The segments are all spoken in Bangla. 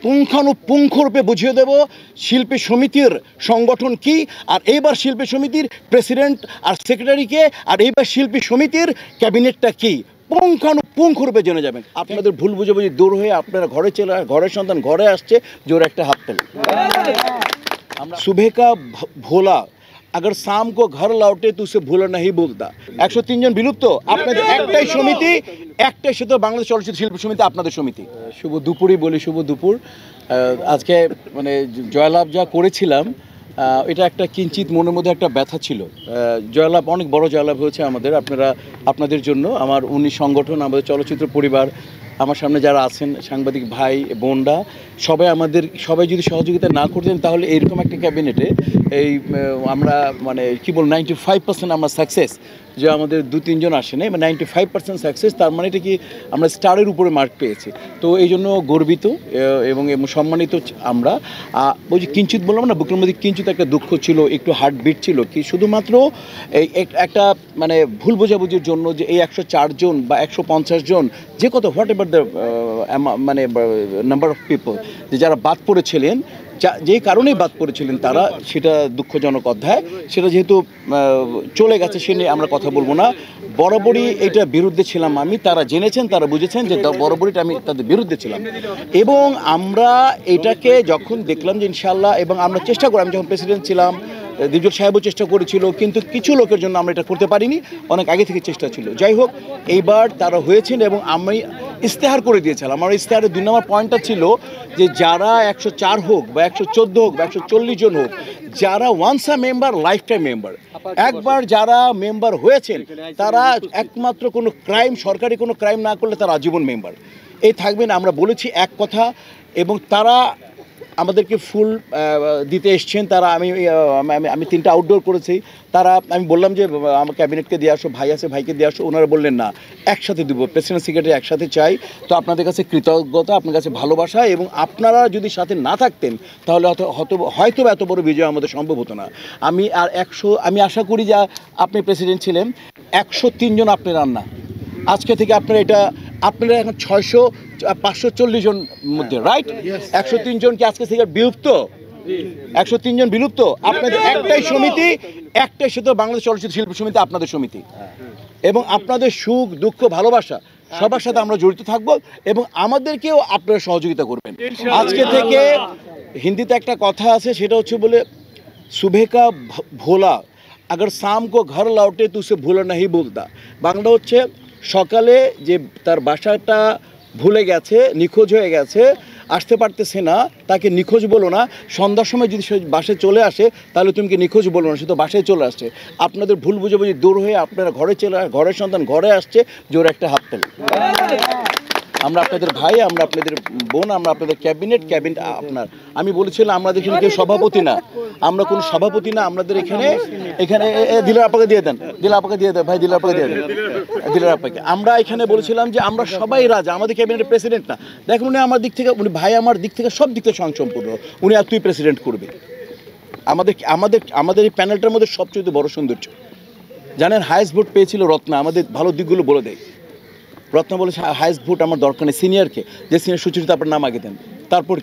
পুঙ্খানুপুঙ্খরূপে বুঝিয়ে দেব শিল্পী সমিতির সংগঠন কি, আর এইবার শিল্পী সমিতির প্রেসিডেন্ট আর সেক্রেটারিকে, আর এইবার শিল্পী সমিতির ক্যাবিনেটটা কি পুঙ্খানুপুঙ্খরূপে জেনে যাবেন। আপনাদের ভুল বুঝাবুঝি দূর হয়ে আপনারা ঘরের সন্তান ঘরে আসছে, জোর একটা হাত তালি। सुबह का भोला अगर शाम को घर लौटे तो उसे भूला नहीं बोलता। 103 জন বিলুপ্ত, আপনাদের একটাই সমিতি, একটাই শুধু বাংলাদেশ চলচ্চিত্র শিল্পী সমিতি, আপনাদের সমিতি। শুভ দুপুরই বলি, শুভ দুপুর। আজকে মানে জয়লাভ যা করেছিলাম এটা একটা কিঞ্চিত মনের মধ্যে একটা ব্যথা ছিল। জয়লাভ অনেক বড় জয়লাভ হয়েছে আমাদের, আপনাদের জন্য, আমার 19 সংগঠন, আমাদের চলচ্চিত্র পরিবার, আমার সামনে যারা আছেন সাংবাদিক ভাই বোনরা, সবাই যদি সহযোগিতা না করতেন তাহলে এইরকম একটা ক্যাবিনেটে এই আমরা মানে কী বল 95% আমরা সাকসেস, যে আমাদের 2-3 জন আসে নাই, 95% সাকসেস, তার মানে এটা কি আমরা স্টারের উপরে মার্ক পেয়েছি। তো এই জন্য গর্বিত এবং সম্মানিত আমরা। ওই যে কিঞ্চিত বললাম না, বুকের মধ্যে কিঞ্চিত একটা দুঃখ ছিল, একটু হার্টবিট ছিল, কি শুধুমাত্র এই একটা মানে ভুল বোঝাবুঝির জন্য যে এই 104 জন বা 150 জন যে কত হোয়াট এভার দ্য মানে নাম্বার অফ পিপল যে যারা বাদ পড়েছিলেন, যেই কারণেই বাদ পড়েছিলেন তারা, সেটা দুঃখজনক অধ্যায়। সেটা যেহেতু চলে গেছে সে নিয়ে আমরা কথা বলবো না। বরাবরই এটা বিরুদ্ধে ছিলাম আমি, তারা জেনেছেন, তারা বুঝেছেন যে বরাবরই আমি তাদের বিরুদ্ধে ছিলাম। এবং আমরা এটাকে যখন দেখলাম যে ইনশাল্লাহ, এবং আমরা চেষ্টা করি, আমি যখন প্রেসিডেন্ট ছিলাম দিজুল সাহেবও চেষ্টা করেছিল, কিন্তু কিছু লোকের জন্য আমরা এটা করতে পারিনি, অনেক আগে থেকে চেষ্টা ছিল। যাই হোক, এইবার তারা হয়েছেন এবং আমি ইস্তেহার করে দিয়েছিলাম। আমার ইস্তেহারের 2 নম্বর পয়েন্টটা ছিল যে যারা 104 হোক বা 114 হোক বা 140 জন হোক, যারা once a member lifetime member, একবার যারা মেম্বার হয়েছেন তারা একমাত্র কোনো ক্রাইম, সরকারি কোনো ক্রাইম না করলে তারা আজীবন মেম্বার এই থাকবেন। আমরা বলেছি এক কথা, এবং তারা আমাদেরকে ফুল দিতে এসছেন। তারা আমি 3টা আউটডোর করেছি, তারা আমি বললাম যে আমার ক্যাবিনেটকে দিয়ে আসো, ভাই আছে ভাইকে দিয়ে আসো, ওনারা বললেন না, একসাথে দেবো, প্রেসিডেন্ট সেক্রেটারি একসাথে চাই। তো আপনাদের কাছে কৃতজ্ঞতা, আপনার কাছে ভালোবাসা, এবং আপনারা যদি সাথে না থাকতেন তাহলে হয়তো এত বড় বিজয় আমাদের সম্ভব হতো না। আমি আশা করি যে আপনি প্রেসিডেন্ট ছিলেন, 103 জন আপনি রান্না, আজকে থেকে আপনারা এখন 540 জন মধ্যে, রাইট? 103 জন কি আজকে থেকে বিলুপ্ত? 103 জন বিলুপ্ত। আপনাদের একটাই সমিতি, একটাই শুধু বাংলাদেশ চলচ্চিত্র শিল্পী সমিতি, আপনাদের সমিতি। এবং আপনাদের সুখ দুঃখ ভালোবাসা সবার সাথে আমরা জড়িত থাকবো, এবং আমাদেরকেও আপনারা সহযোগিতা করবেন। আজকে থেকে হিন্দিতে একটা কথা আছে, সেটা হচ্ছে বলে সুবহ কা ভোলা अगर शाम को घर लौटे तो उसे भूला नहीं बोलता। বাংলা হচ্ছে সকালে যে তার বাসাটা ভুলে গেছে, নিখোঁজ হয়ে গেছে, আসতে পারতেছে না, তাকে নিখোঁজ বলো না। সন্ধ্যার সময় যদি সে বাসায় চলে আসে তাহলে তুমি কি নিখোঁজ বলো না, সে তো বাসায় চলে আসছে। আপনাদের ভুল বুঝাবুঝি দূর হয়ে আপনারা ঘরের সন্তান ঘরে আসছে, জোর একটা হাত তালি। আমরা আপনাদের ভাই, আমরা আপনাদের বোন, আমরা আপনাদের ক্যাবিনেট আপনার। আমি বলেছিলাম আমাদের এখানে কেউ সভাপতি না, আমরা কোনো সভাপতি না। আমাদের এখানে দিলার আপাকে দিয়ে দেন, ভাই দিলার আপাকে দিয়ে দেন, দিলার আপাকে। আমরা এখানে বলেছিলাম যে আমরা সবাই রাজা, আমাদের ক্যাবিনেটের প্রেসিডেন্ট না। দেখুন উনি আমার দিক থেকে, উনি ভাই আমার দিক থেকে, সব দিক থেকে স্বয়ংসম্পূর্ণ। উনি আর তুই প্রেসিডেন্ট করবে। আমাদের এই প্যানেলটার মধ্যে সবচেয়ে বড় সৌন্দর্য জানেন, হাইয়েস্ট ভোট পেয়েছিল রত্না। আমাদের ভালো দিকগুলো বলে দেয়। রত্না বলেছে হাইয়েস্ট ভোট আমার দরকার নেই, সিনিয়রকে, যে সিনিয়র সুচরিতা আপনার নাম আগে দেন, তারপরে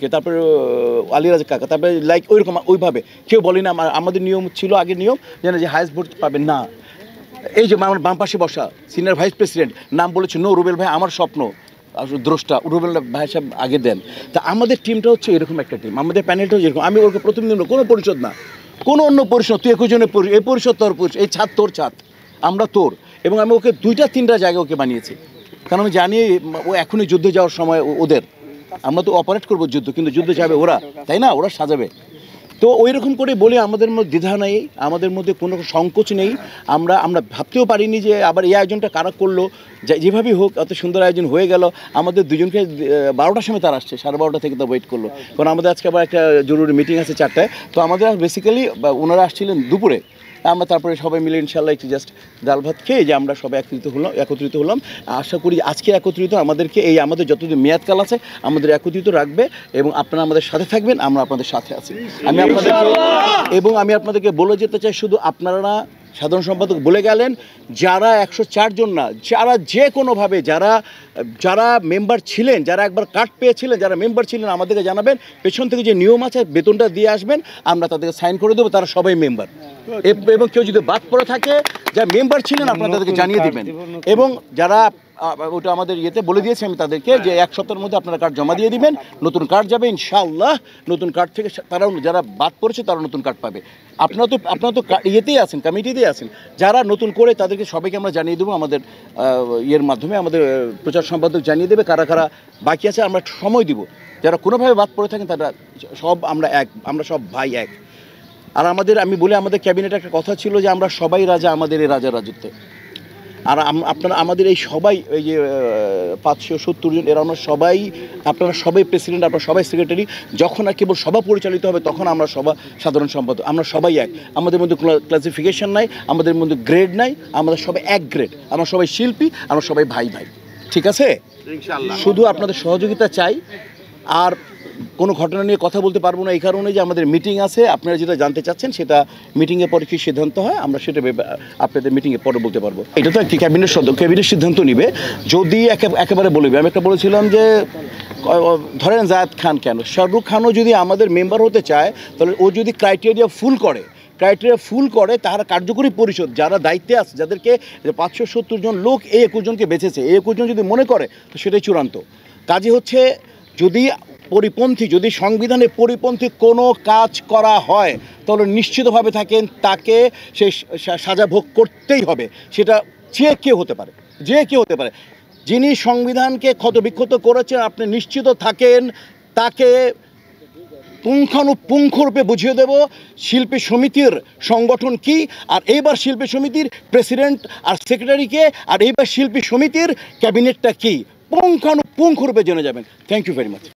আলিরাজ কাকা, তারপরে লাইক ওইরকম ওইভাবে কেউ বলে না। আমাদের নিয়ম ছিল, আগের নিয়ম যে হাইয়েস্ট ভোট পাবেন না। এই যে আমার বাম পাশে বসা সিনিয়র ভাইস প্রেসিডেন্ট নাম বলেছে নো, রুবেল ভাই আমার স্বপ্ন দ্রষ্টা, রুবেল ভাই সাহেব আগে দেন। তা আমাদের টিমটা হচ্ছে এরকম একটা টিম, আমাদের প্যানেলটা হচ্ছে এরকম। আমি ওকে প্রথম দিন কোনো পরিষদ না, কোনো অন্য পরিষদ, তুই 21 জনের এই পরিষদ তোর পরিষদ, এই ছাদ তোর ছাদ, আমরা তোর। এবং আমি ওকে 2-3টা জায়গায় ওকে বানিয়েছি, কারণ আমি জানি ও এখনই যুদ্ধে যাওয়ার সময় ওদের, আমরা তো অপারেট করবো যুদ্ধ, কিন্তু যুদ্ধে যাবে ওরা, তাই না? ওরা সাজাবে। তো ওই রকম করে বলে আমাদের মধ্যে দ্বিধা নেই, আমাদের মধ্যে কোনো সংকোচ নেই। আমরা ভাবতেও পারিনি যে আবার এই আয়োজনটা কারা করলো, যেভাবেই হোক এত সুন্দর আয়োজন হয়ে গেল। আমাদের দুজনকে 12টার সময় তারা আসছে, 12:30 থেকে তো ওয়েট করলো, কারণ আমাদের আজকে আবার একটা জরুরি মিটিং আছে 4টায়। তো আমাদের বেসিক্যালি ওনারা আসছিলেন দুপুরে, আমরা তারপরে সবাই মিলে ইনশাল্লাহ একটু জাস্ট ডাল ভাত খেয়ে যে আমরা সবাই একত্রিত হলাম। আশা করি আজকে একত্রিত আমাদেরকে এই আমাদের যতদিন মেয়াদকাল আছে আমাদের একত্রিত রাখবে, এবং আপনারা আমাদের সাথে থাকবেন, আমরা আপনাদের সাথে আছি। আমি আপনাদেরকে বলে যেতে চাই, শুধু আপনারা না, সাধারণ সম্পাদক বলে গেলেন যারা 104 জন না, যারা যে কোনোভাবে যারা মেম্বার ছিলেন, যারা একবার কার্ড পেয়েছিলেন, যারা মেম্বার ছিলেন আমাদেরকে জানাবেন, পেছন থেকে যে নিয়ম আছে বেতনটা দিয়ে আসবেন, আমরা তাদেরকে সাইন করে দেবো, তারা সবাই মেম্বার। এবং কেউ যদি বাদ পড়ে থাকে, যারা মেম্বার ছিলেন আপনারা তাদেরকে জানিয়ে দিবেন। এবং যারা ওটা আমাদের ইয়েতে বলে দিয়েছি আমি তাদেরকে যে 1 সপ্তাহের মধ্যে আপনারা কার্ড জমা দিয়ে দিবেন, নতুন কার্ড যাবে ইনশাআল্লাহ। নতুন কার্ড থেকে তারাও, যারা বাদ পড়েছে তারা নতুন কার্ড পাবে। আপনারা তো ইয়েতেই আছেন, কমিটিতেই আছেন, যারা নতুন করে তাদেরকে সবাইকে আমরা জানিয়ে দেবো, আমাদের ইয়ের মাধ্যমে আমাদের প্রচার সম্পাদক জানিয়ে দেবে কারা কারা বাকি আছে। আমরা সময় দিব, যারা কোনোভাবে বাদ পড়ে থাকেন তারা সব আমরা এক, আমরা সব ভাই এক। আর আমি বলে আমাদের ক্যাবিনেটে একটা কথা ছিল যে আমরা সবাই রাজা আমাদের এই রাজার রাজত্বে। আর আপনারা আমাদের এই সবাই, এই যে 570 জন, এরা আমরা সবাই, আপনারা সবাই প্রেসিডেন্ট, আপনারা সবাই সেক্রেটারি। যখন আর কেবল সভা পরিচালিত হবে তখন আমরা সাধারণ সম্পাদক, আমরা সবাই এক। আমাদের মধ্যে কোনো ক্লাসিফিকেশন নাই, আমাদের মধ্যে গ্রেড নাই, আমাদের সবাই এক গ্রেড, আমরা সবাই শিল্পী, আমরা সবাই ভাই ভাই। ঠিক আছে, শুধু আপনাদের সহযোগিতা চাই। আর কোনো ঘটনা নিয়ে কথা বলতে পারবো না এই কারণে যে আমাদের মিটিং আছে। আপনারা যেটা জানতে চাচ্ছেন সেটা মিটিংয়ের পরে কী সিদ্ধান্ত হয় আমরা সেটা আপনাদের মিটিংয়ের পরে বলতে পারবো। এটা তো একটি ক্যাবিনেট সিদ্ধান্ত নিবে। যদি একেবারে বলবে, আমি একটা বলেছিলাম যে ধরেন জায়েদ খান কেন, শাহরুখ খানও যদি আমাদের মেম্বার হতে চায় তাহলে ও যদি ক্রাইটেরিয়া ফুল করে তারা কার্যকরী পরিষদ যারা দায়িত্বে আছে, যাদেরকে 570 জন লোক এই 21 জনকে বেঁচেছে, এই 21 জন যদি মনে করে তো সেটাই চূড়ান্ত। কাজে হচ্ছে যদি সংবিধানের পরিপন্থী কোনো কাজ করা হয় তাহলে নিশ্চিতভাবে তাকে সেই সাজা ভোগ করতেই হবে। সেটা যে কেউ হতে পারে, যিনি সংবিধানকে ক্ষতবিক্ষত করেছেন আপনি নিশ্চিত থাকেন তাকে পুঙ্খানুপুঙ্খরূপে বুঝিয়ে দেব শিল্পী সমিতির সংগঠন কি, আর এইবার শিল্পী সমিতির প্রেসিডেন্ট আর সেক্রেটারিকে, আর এইবার শিল্পী সমিতির ক্যাবিনেটটা কি, পুঙ্খানুপুঙ্খরূপে জেনে যাবেন। Thank you very much.